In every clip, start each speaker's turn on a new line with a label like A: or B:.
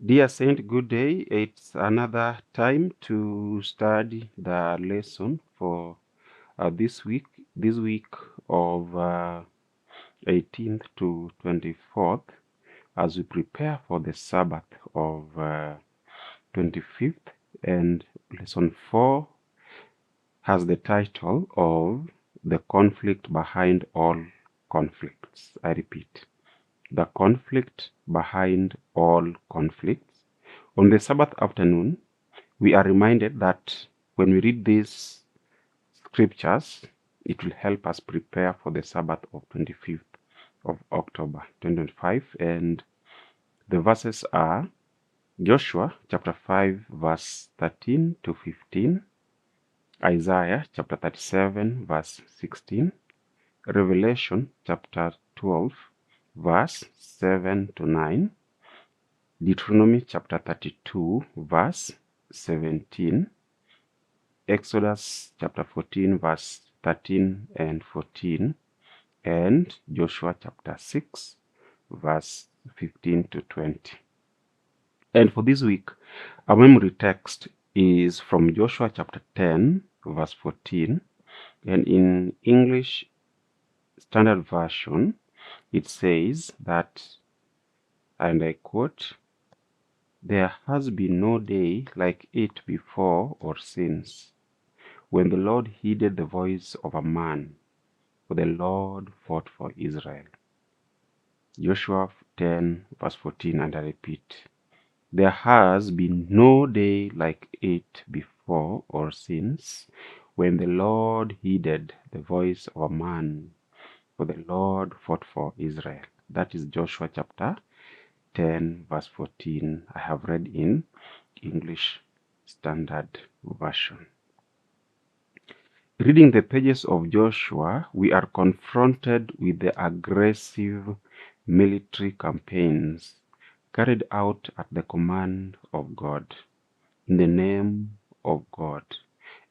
A: Dear Saint, good day. It's another time to study the lesson for this week. This week of 18th to 24th, as we prepare for the Sabbath of 25th, and lesson 4 has the title of The Conflict Behind All Conflicts. I repeat, the conflict behind all conflicts. On the Sabbath afternoon, we are reminded that when we read these scriptures, it will help us prepare for the Sabbath of 25th of October 2025. And the verses are Joshua chapter 5 verse 13 to 15, Isaiah chapter 37 verse 16, Revelation chapter 12 verse 7 to 9, Deuteronomy chapter 32 verse 17, Exodus chapter 14 verse 13 and 14, and Joshua chapter 6 verse 15 to 20. And for this week, our memory text is from Joshua chapter 10 verse 14, and in English Standard Version it says that, and I quote, "There has been no day like it before or since, when the Lord heeded the voice of a man, for the Lord fought for Israel." Joshua 10 verse 14, and I repeat, "There has been no day like it before or since, when the Lord heeded the voice of a man, for the Lord fought for Israel." That is Joshua chapter 10 verse 14. I have read in English Standard Version. Reading the pages of Joshua, we are confronted with the aggressive military campaigns carried out at the command of God, in the name of God,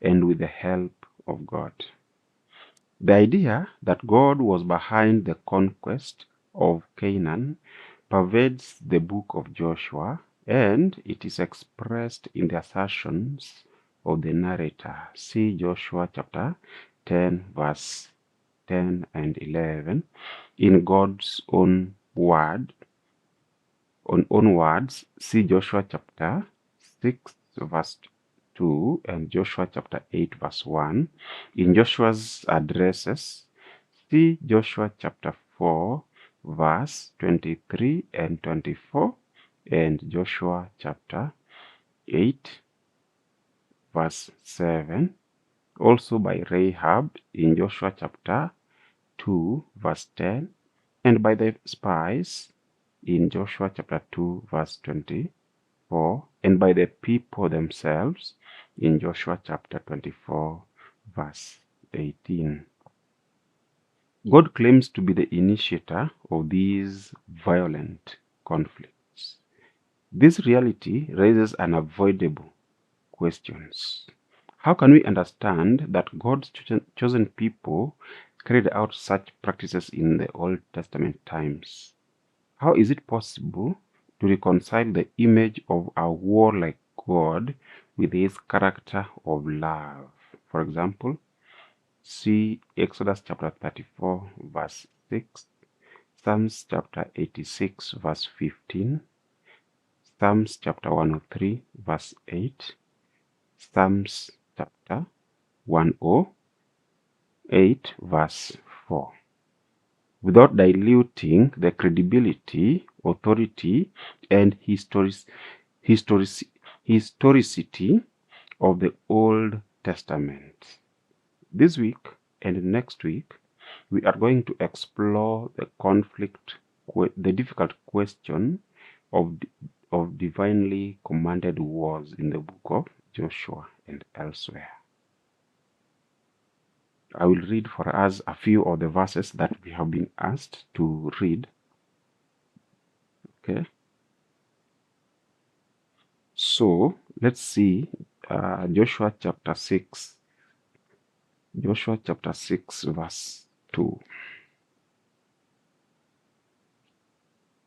A: and with the help of God. The idea that God was behind the conquest of Canaan pervades the book of Joshua, and it is expressed in the assertions of the narrator. See Joshua chapter 10 verse 10 and 11 in God's own word. On words, see Joshua chapter 6 verse 2 and Joshua chapter 8 verse 1. In Joshua's addresses, see Joshua chapter 4 verse 23 and 24 and Joshua chapter 8 verse 7. Also by Rahab in Joshua chapter 2 verse 10, and by the spies in Joshua chapter 2 verse 24, and by the people themselves in Joshua chapter 24 verse 18. God claims to be the initiator of these violent conflicts. This reality raises unavoidable questions. How can we understand that God's chosen people carried out such practices in the Old Testament times? How is it possible to reconcile the image of a warlike God with his character of love? For example, see Exodus chapter 34 verse 6, Psalms chapter 86 verse 15, Psalms chapter 103 verse 8, Psalms chapter 108 verse 4. Without diluting the credibility, authority, and historicity of the Old Testament. This week and next week, we are going to explore the difficult question of divinely commanded wars in the book of Joshua and elsewhere. I will read for us a few of the verses that we have been asked to read. Okay. So let's see Joshua chapter 6. Joshua chapter 6 verse 2.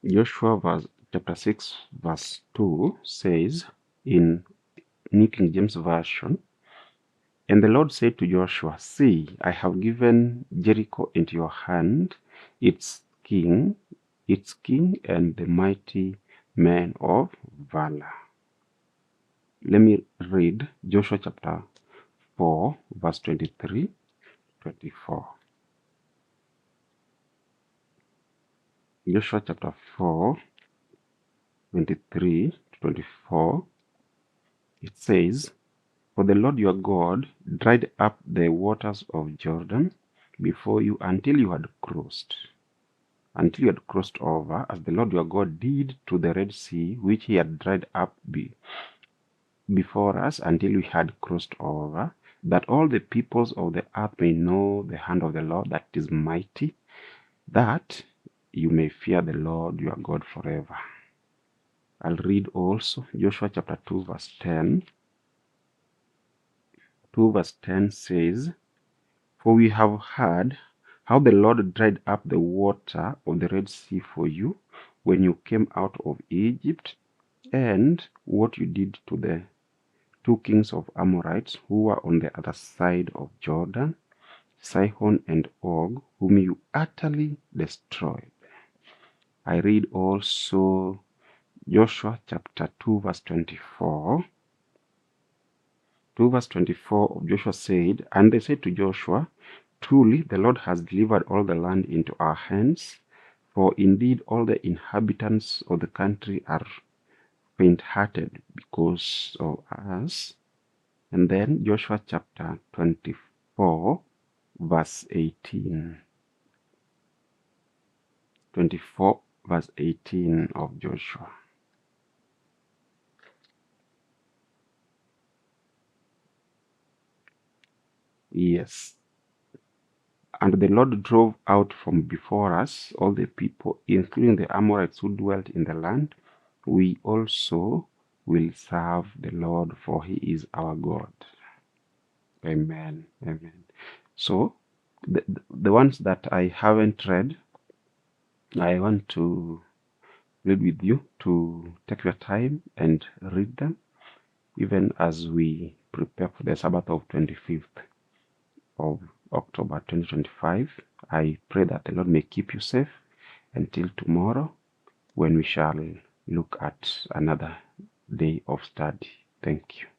A: Joshua chapter 6, verse 2 says in New King James Version, "And the Lord said to Joshua, See, I have given Jericho into your hand, its king, and the mighty men of valor." Let me read Joshua chapter 4, verse 23, 24. Joshua chapter 4, 23 to 24. It says, "For the Lord your God dried up the waters of Jordan before you until you had crossed over, as the Lord your God did to the Red Sea, which he had dried up before us until we had crossed over, that all the peoples of the earth may know the hand of the Lord that is mighty, that you may fear the Lord your God forever." I'll read also Joshua chapter 2, verse 10. 2 verse 10 says, "For we have heard how the Lord dried up the water of the Red Sea for you when you came out of Egypt, and what you did to the two kings of Amorites who were on the other side of Jordan, Sihon and Og, whom you utterly destroyed." I read also Joshua chapter 2 verse 24. 2 verse 24 of Joshua said, "And they said to Joshua, Truly the Lord has delivered all the land into our hands, for indeed all the inhabitants of the country are faint-hearted because of us." And then Joshua chapter 24 verse 18. 24 verse 18 of Joshua. Yes. "And the Lord drove out from before us all the people, including the Amorites who dwelt in the land. We also will serve the Lord, for he is our God." Amen. Amen. So, the ones that I haven't read, I want to read with you, to take your time and read them, even as we prepare for the Sabbath of 25th of October 2025. I pray that the Lord may keep you safe until tomorrow, when we shall look at another day of study. Thank you.